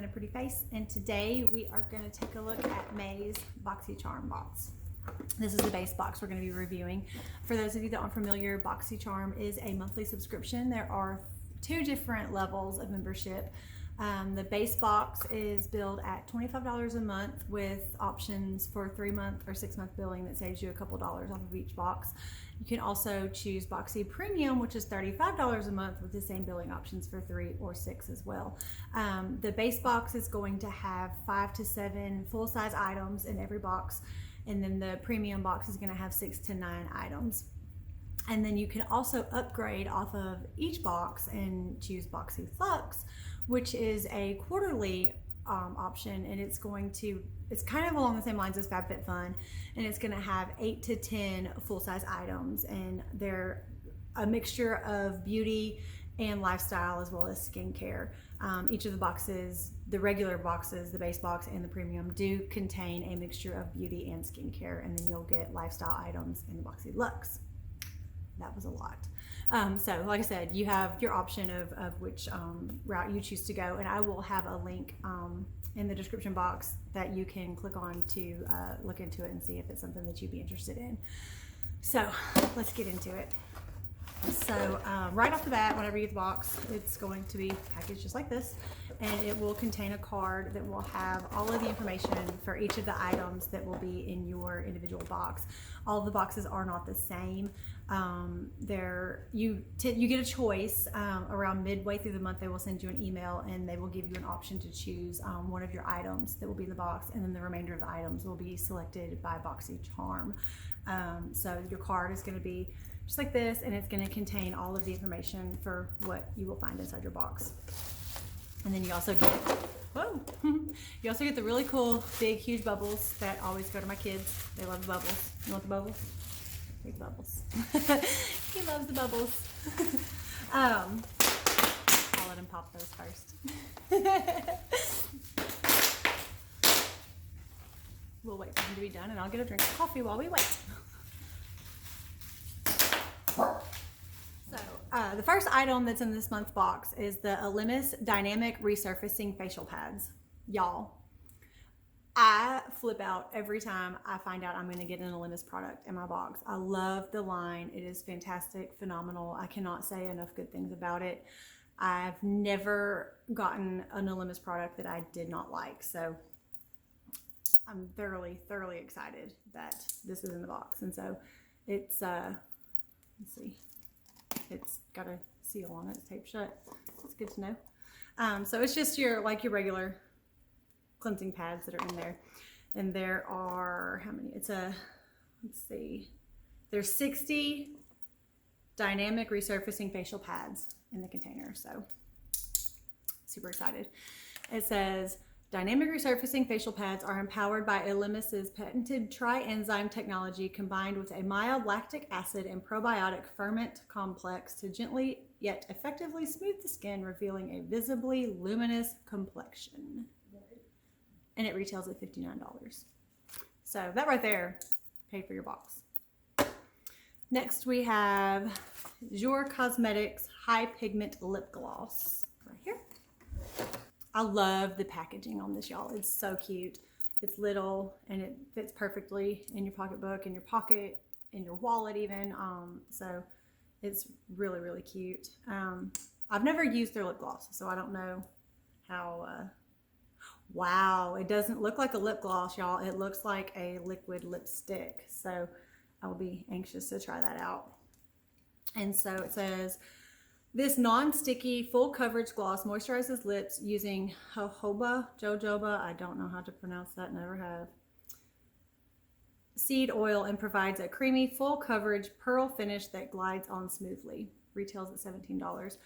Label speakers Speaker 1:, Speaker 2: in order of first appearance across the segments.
Speaker 1: a pretty face, and today we are going to take a look at May's BOXYCHARM box. This is the base box we're going to be reviewing. For those of you that aren't familiar, BOXYCHARM is a monthly subscription. There are 2 different levels of membership. The base box is billed at $25 a month with options for 3-month or 6-month billing that saves you a couple dollars off of each box. You can also choose Boxy Premium, which is $35 a month with the same billing options for 3 or 6 as well. The base box is going to have 5 to 7 full-size items in every box, and then the premium box is going to have 6 to 9 items. And then you can also upgrade off of each box and choose Boxy Flux, which is a quarterly option, and it's kind of along the same lines as FabFitFun, and it's going to have 8 to 10 full-size items, and they're a mixture of beauty and lifestyle as well as skincare. Each of the boxes, the regular boxes, the base box and the premium, do contain a mixture of beauty and skincare, and then you'll get lifestyle items in the Boxy Luxe. That was a lot. So like I said, you have your option of which route you choose to go, and I will have a link in the description box that you can click on to look into it and see if it's something that you'd be interested in. So let's get into it. So right off the bat, whenever you get the box, it's going to be packaged just like this, and it will contain a card that will have all of the information for each of the items that will be in your individual box. All of the boxes are not the same. You get a choice. Around midway through the month, they will send you an email and they will give you an option to choose one of your items that will be in the box, and then the remainder of the items will be selected by BOXYCHARM. So your card is going to be just like this, and it's going to contain all of the information for what you will find inside your box. And then you also get, you also get the really cool big huge bubbles that always go to my kids. They love the bubbles. You want the bubbles? Big bubbles. He loves the bubbles. I'll let him pop those first. We'll wait for him to be done, and I'll get a drink of coffee while we wait. So the first item that's in this month's box is the Elemis Dynamic Resurfacing Facial Pads. Y'all, I flip out every time I find out I'm going to get an Elemis product in my box. I love the line. It is fantastic, phenomenal. I cannot say enough good things about it. I've never gotten an Elemis product that I did not like, so I'm thoroughly excited that this is in the box. And so it's let's see, it's got a seal on it, it's taped shut. It's good to know. So it's just your regular cleansing pads that are in there. And there are, how many? Let's see, there's 60 dynamic resurfacing facial pads in the container. So super excited. It says, dynamic resurfacing facial pads are empowered by Elemis's patented tri-enzyme technology combined with a mild lactic acid and probiotic ferment complex to gently yet effectively smooth the skin, revealing a visibly luminous complexion. And it retails at $59. So that right there paid for your box. Next we have Jouer Cosmetics High Pigment Lip Gloss right here. I love the packaging on this, y'all. It's so cute. It's little and it fits perfectly in your pocketbook, in your pocket, in your wallet even. So it's really cute. I've never used their lip gloss, so I don't know how. Wow, it doesn't look like a lip gloss, y'all. It looks like a liquid lipstick. So I will be anxious to try that out. And so it says, this non-sticky full coverage gloss moisturizes lips using jojoba, I don't know how to pronounce that, never have, seed oil, and provides a creamy full coverage pearl finish that glides on smoothly. Retails at $17.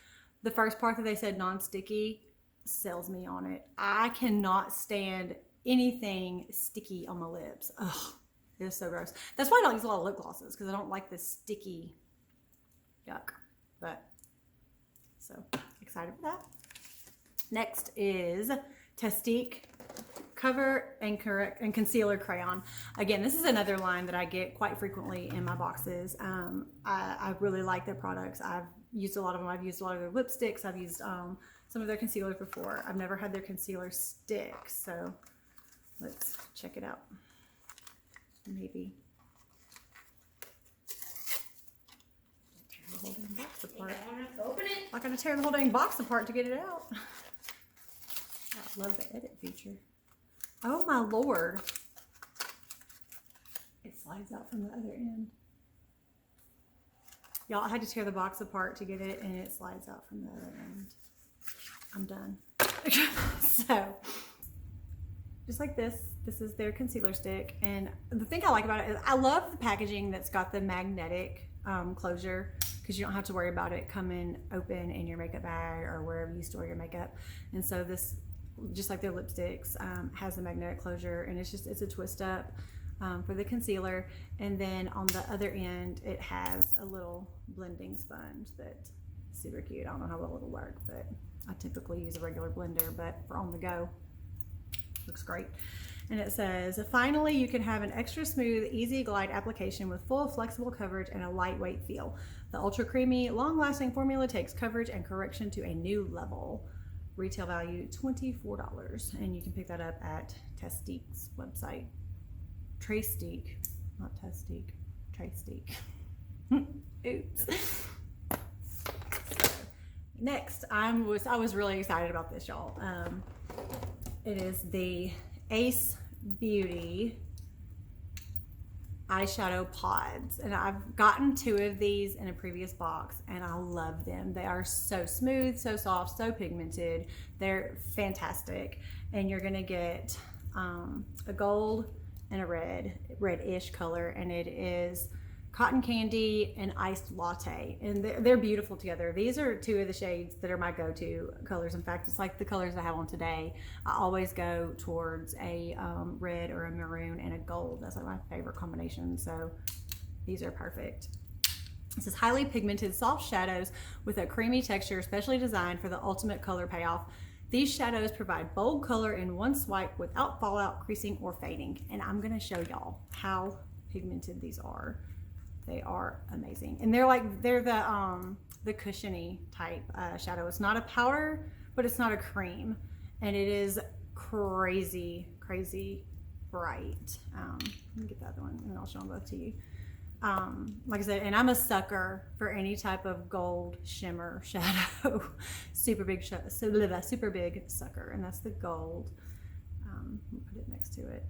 Speaker 1: The first part that they said non-sticky sells me on it. I cannot stand anything sticky on my lips. Ugh, it is so gross. That's why I don't use a lot of lip glosses, because I don't like this sticky yuck. But so excited for that. Next is Trestique Cover and Correct and Concealer Crayon. Again, this is another line that I get quite frequently in my boxes. I really like their products. I've used a lot of them. I've used a lot of their lipsticks. I've used some of their concealers before. I've never had their concealer stick, so let's check it out. Maybe. Tear the whole dang box apart.
Speaker 2: Open it.
Speaker 1: I'm not gonna tear the whole dang box apart to get it out. I love the edit feature. Oh my lord. It slides out from the other end. Y'all, I had to tear the box apart to get it, and it slides out from the other end. I'm done. So, just like this is their concealer stick. And the thing I like about it is I love the packaging that's got the magnetic closure, because you don't have to worry about it coming open in your makeup bag or wherever you store your makeup. And so this, just like their lipsticks, has the magnetic closure, and it's a twist up for the concealer. And then on the other end, it has a little blending sponge that's super cute. I don't know how well it'll work, but I typically use a regular blender, but for on the go, looks great. And it says, finally, you can have an extra smooth, easy glide application with full flexible coverage and a lightweight feel. The ultra creamy, long-lasting formula takes coverage and correction to a new level. Retail value $24, and you can pick that up at Trestique's website. Trestique, not Trestique, Trestique. Oops. Next, I was really excited about this, y'all. It is the Ace Beauty eyeshadow pods, and I've gotten 2 of these in a previous box, and I love them. They are so smooth, so soft, so pigmented. They're fantastic, and you're gonna get a gold and a red-ish color, and it is cotton candy and iced latte, and they're beautiful together. These are 2 of the shades that are my go-to colors. In fact, it's like the colors I have on today. I always go towards a red or a maroon and a gold. That's like my favorite combination, so these are perfect. This is highly pigmented soft shadows with a creamy texture, specially designed for the ultimate color payoff. These shadows provide bold color in one swipe without fallout, creasing, or fading. And I'm gonna show y'all how pigmented these are. They are amazing, and they're the cushiony type shadow. It's not a powder, but it's not a cream, and it is crazy bright. Let me get the other one, and I'll show them both to you. Like I said, and I'm a sucker for any type of gold shimmer shadow. super big sucker, and that's the gold. Put it next to it.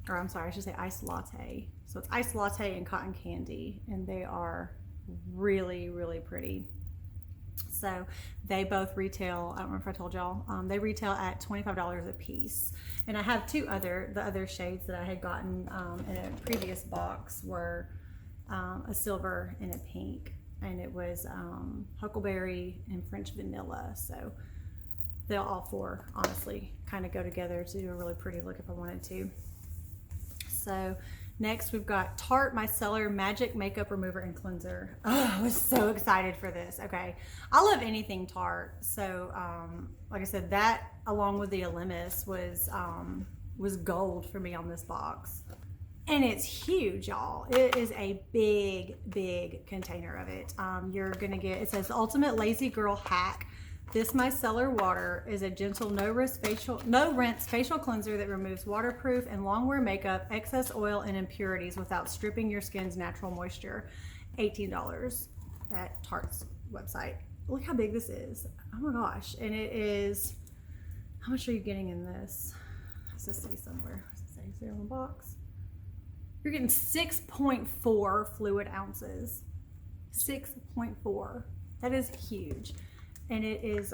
Speaker 1: Or I'm sorry, I should say iced latte. So it's iced latte and cotton candy, and they are really pretty. So they both retail, I don't remember if I told y'all, they retail at $25 a piece. And I have the other shades that I had gotten in a previous box were a silver and a pink, and it was huckleberry and French vanilla. So they'll all 4 honestly kind of go together to do a really pretty look if I wanted to. So next we've got Tarte Micellar Magic Makeup Remover and Cleanser. Oh, I was so excited for this. Okay, I love anything Tarte. So like I said, that along with the Elemis was gold for me on this box. And it's huge, y'all. It is a big container of it. You're gonna get, it says Ultimate Lazy Girl Hack. This micellar water is a gentle, no rinse facial cleanser that removes waterproof and long-wear makeup, excess oil, and impurities without stripping your skin's natural moisture. $18 at Tarte's website. Look how big this is. Oh my gosh. And it is, how much are you getting in this? Does this say somewhere? Does it say there on the box? You're getting 6.4 fluid ounces. 6.4. That is huge. And it is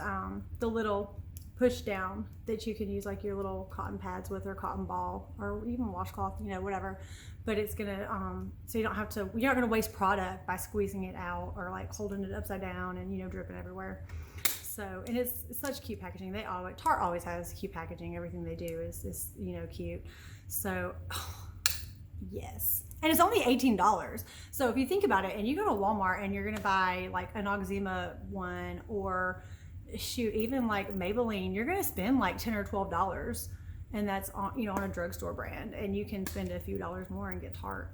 Speaker 1: the little push down that you can use like your little cotton pads with, or cotton ball, or even washcloth, you know, whatever. But it's gonna, so you don't have to, you're not gonna waste product by squeezing it out or like holding it upside down and, you know, dripping everywhere. So, and it's such cute packaging. Tarte always has cute packaging. Everything they do is you know, cute. So, oh, yes. And it's only $18. So if you think about it, and you go to Walmart and you're gonna buy like an Noxzema one, or shoot, even like Maybelline, you're gonna spend like $10 or $12, and that's on, you know, on a drugstore brand, and you can spend a few dollars more and get Tarte.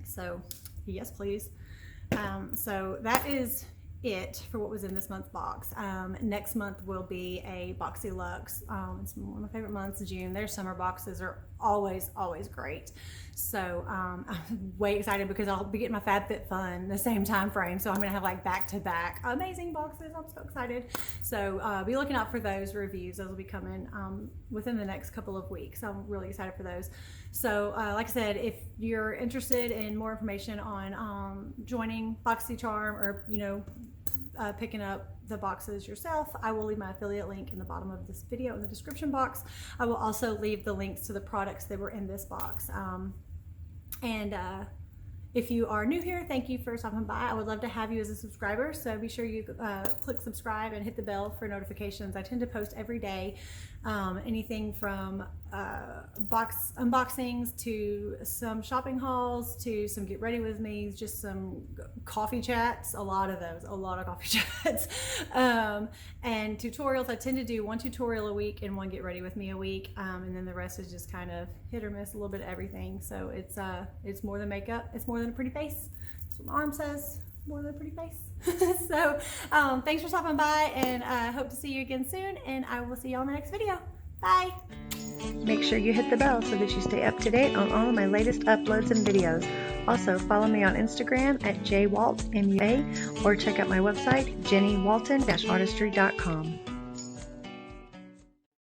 Speaker 1: So yes, please. So that is it for what was in this month's box. Next month will be a Boxy Luxe. It's one of my favorite months, June. Their summer boxes are always great. So I'm way excited because I'll be getting my FabFitFun the same time frame. So I'm gonna have like back-to-back amazing boxes. I'm so excited. So be looking out for those reviews. Those will be coming within the next couple of weeks. I'm really excited for those. So like I said, if you're interested in more information on joining BOXYCHARM or, you know, picking up the boxes yourself, I will leave my affiliate link in the bottom of this video in the description box. I will also leave the links to the products that were in this box. If you are new here, thank you for stopping by. I would love to have you as a subscriber, so be sure you click subscribe and hit the bell for notifications. I tend to post every day, anything from box unboxings to some shopping hauls to some get ready with me, just some coffee chats, a lot of coffee chats, and tutorials. I tend to do one tutorial a week and one get ready with me a week, and then the rest is just kind of hit or miss, a little bit of everything. So it's more than makeup, it's more than a pretty face. That's what my arm says, more than a pretty face. So thanks for stopping by, and I hope to see you again soon, and I will see you on the next video. Bye. Make sure you hit the bell so that you stay up to date on all of my latest uploads and videos. Also, follow me on Instagram at jwaltmua or check out my website, jennywalton-artistry.com.